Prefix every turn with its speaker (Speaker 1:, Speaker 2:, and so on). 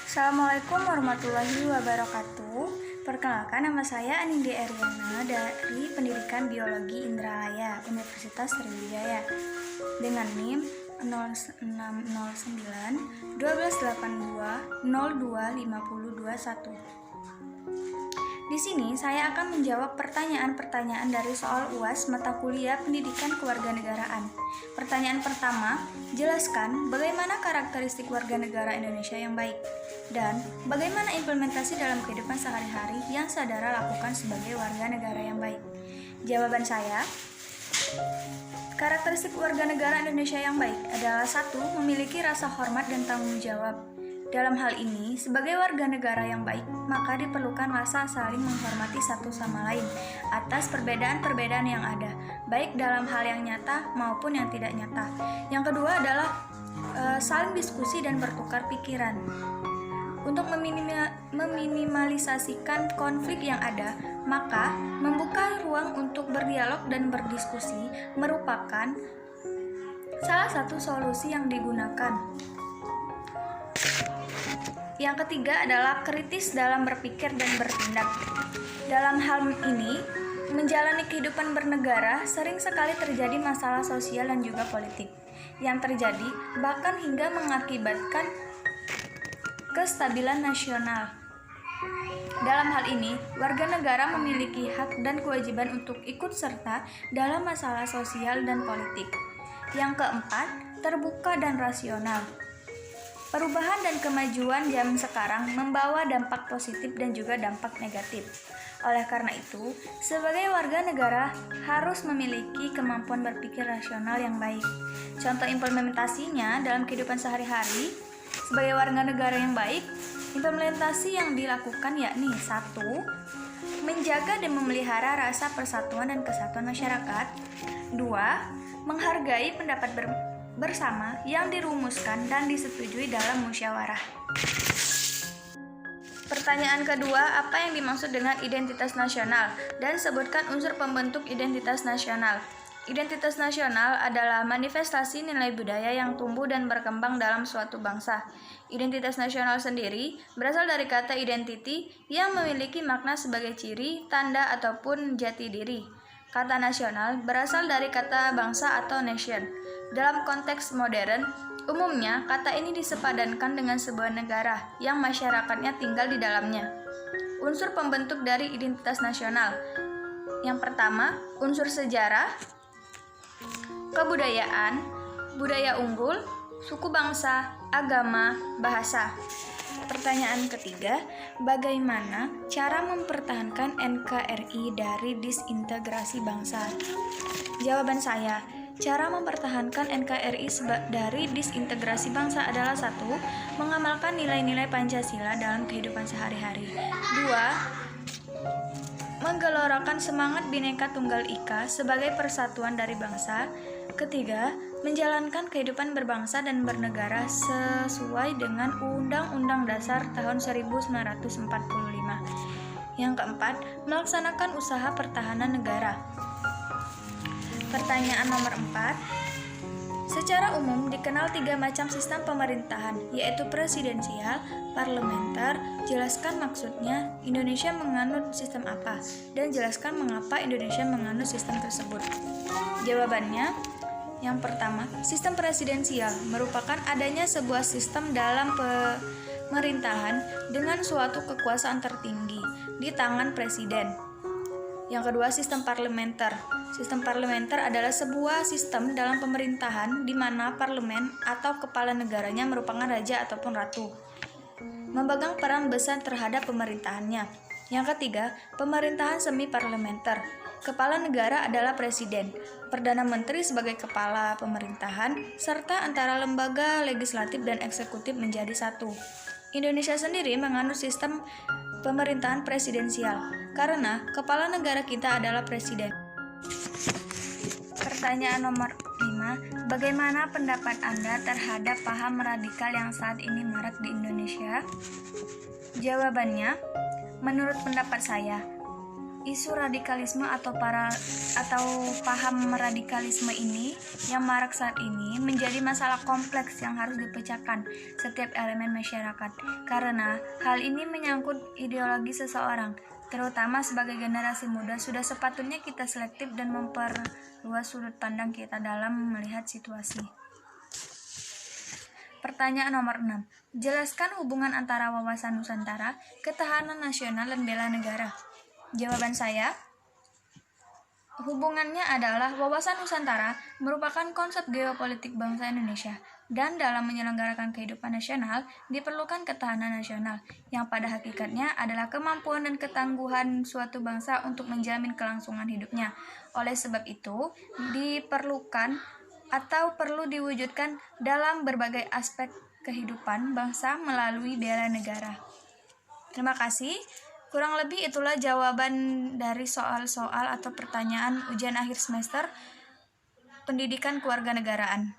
Speaker 1: Assalamualaikum warahmatullahi wabarakatuh. Perkenalkan, nama saya Anindya Eriana dari Pendidikan Biologi Indralaya, Universitas Sriwijaya, dengan NIM 0609 1282 025021. Di sini saya akan menjawab pertanyaan-pertanyaan dari soal UAS mata kuliah Pendidikan Kewarganegaraan. Pertanyaan pertama, jelaskan bagaimana karakteristik warga negara Indonesia yang baik dan bagaimana implementasi dalam kehidupan sehari-hari yang saudara lakukan sebagai warga negara yang baik. Jawaban saya, karakteristik warga negara Indonesia yang baik adalah 1. Memiliki rasa hormat dan tanggung jawab. Dalam hal ini, sebagai warga negara yang baik, maka diperlukan rasa saling menghormati satu sama lain atas perbedaan-perbedaan yang ada, baik dalam hal yang nyata maupun yang tidak nyata. Yang kedua adalah saling diskusi dan bertukar pikiran. Untuk meminimalisasikan konflik yang ada, maka membuka ruang untuk berdialog dan berdiskusi merupakan salah satu solusi yang digunakan. Yang ketiga adalah kritis dalam berpikir dan bertindak. Dalam hal ini, menjalani kehidupan bernegara sering sekali terjadi masalah sosial dan juga politik yang terjadi bahkan hingga mengakibatkan kestabilan nasional. Dalam hal ini, warga negara memiliki hak dan kewajiban untuk ikut serta dalam masalah sosial dan politik. Yang keempat, terbuka dan rasional. Perubahan dan kemajuan zaman sekarang membawa dampak positif dan juga dampak negatif. Oleh karena itu, sebagai warga negara harus memiliki kemampuan berpikir rasional yang baik. Contoh implementasinya dalam kehidupan sehari-hari sebagai warga negara yang baik, implementasi yang dilakukan yakni 1. Menjaga dan memelihara rasa persatuan dan kesatuan masyarakat. 2. Menghargai pendapat bersama yang dirumuskan dan disetujui dalam musyawarah. Pertanyaan kedua, apa yang dimaksud dengan identitas nasional? Dan sebutkan unsur pembentuk identitas nasional. Identitas nasional adalah manifestasi nilai budaya yang tumbuh dan berkembang dalam suatu bangsa. Identitas nasional sendiri berasal dari kata identity yang memiliki makna sebagai ciri, tanda, ataupun jati diri. Kata nasional berasal dari kata bangsa atau nation. Dalam konteks modern, umumnya kata ini disepadankan dengan sebuah negara yang masyarakatnya tinggal di dalamnya. Unsur pembentuk dari identitas nasional. Yang pertama, unsur sejarah, kebudayaan, budaya unggul, suku bangsa, agama, bahasa. Pertanyaan ketiga, bagaimana cara mempertahankan NKRI dari disintegrasi bangsa? Jawaban saya, cara mempertahankan NKRI dari disintegrasi bangsa adalah 1. Mengamalkan nilai-nilai Pancasila dalam kehidupan sehari-hari. 2. Menggelorakan semangat Bhinneka Tunggal Ika sebagai persatuan dari bangsa. Ketiga, menjalankan kehidupan berbangsa dan bernegara sesuai dengan Undang-Undang Dasar tahun 1945. Yang keempat, melaksanakan usaha pertahanan negara. Pertanyaan nomor 4. Secara umum dikenal 3 macam sistem pemerintahan, yaitu presidensial, parlementer. Jelaskan maksudnya, Indonesia menganut sistem apa, dan jelaskan mengapa Indonesia menganut sistem tersebut. Jawabannya, yang pertama, sistem presidensial merupakan adanya sebuah sistem dalam pemerintahan dengan suatu kekuasaan tertinggi di tangan presiden. Yang kedua, sistem parlementer. Sistem parlementer adalah sebuah sistem dalam pemerintahan di mana parlemen atau kepala negaranya merupakan raja ataupun ratu, memegang peran besar terhadap pemerintahannya. Yang ketiga, pemerintahan semi parlementer. Kepala negara adalah presiden, perdana menteri sebagai kepala pemerintahan, serta antara lembaga legislatif dan eksekutif menjadi satu. Indonesia sendiri menganut sistem pemerintahan presidensial karena kepala negara kita adalah presiden. Pertanyaan nomor 5. Bagaimana pendapat Anda terhadap paham radikal yang saat ini marak di Indonesia? Jawabannya, menurut pendapat saya, Isu radikalisme atau paham radikalisme ini yang marak saat ini menjadi masalah kompleks yang harus dipecahkan setiap elemen masyarakat, karena hal ini menyangkut ideologi seseorang. Terutama sebagai generasi muda, sudah sepatutnya kita selektif dan memperluas sudut pandang kita dalam melihat situasi. Pertanyaan nomor 6. Jelaskan hubungan antara wawasan Nusantara, ketahanan nasional, dan bela negara. Jawaban saya, hubungannya adalah wawasan Nusantara merupakan konsep geopolitik bangsa Indonesia, dan dalam menyelenggarakan kehidupan nasional diperlukan ketahanan nasional, yang pada hakikatnya adalah kemampuan dan ketangguhan suatu bangsa untuk menjamin kelangsungan hidupnya. Oleh sebab itu, diperlukan atau perlu diwujudkan dalam berbagai aspek kehidupan bangsa melalui bela negara. Terima kasih. Kurang lebih itulah jawaban dari soal-soal atau pertanyaan ujian akhir semester pendidikan kewarganegaraan.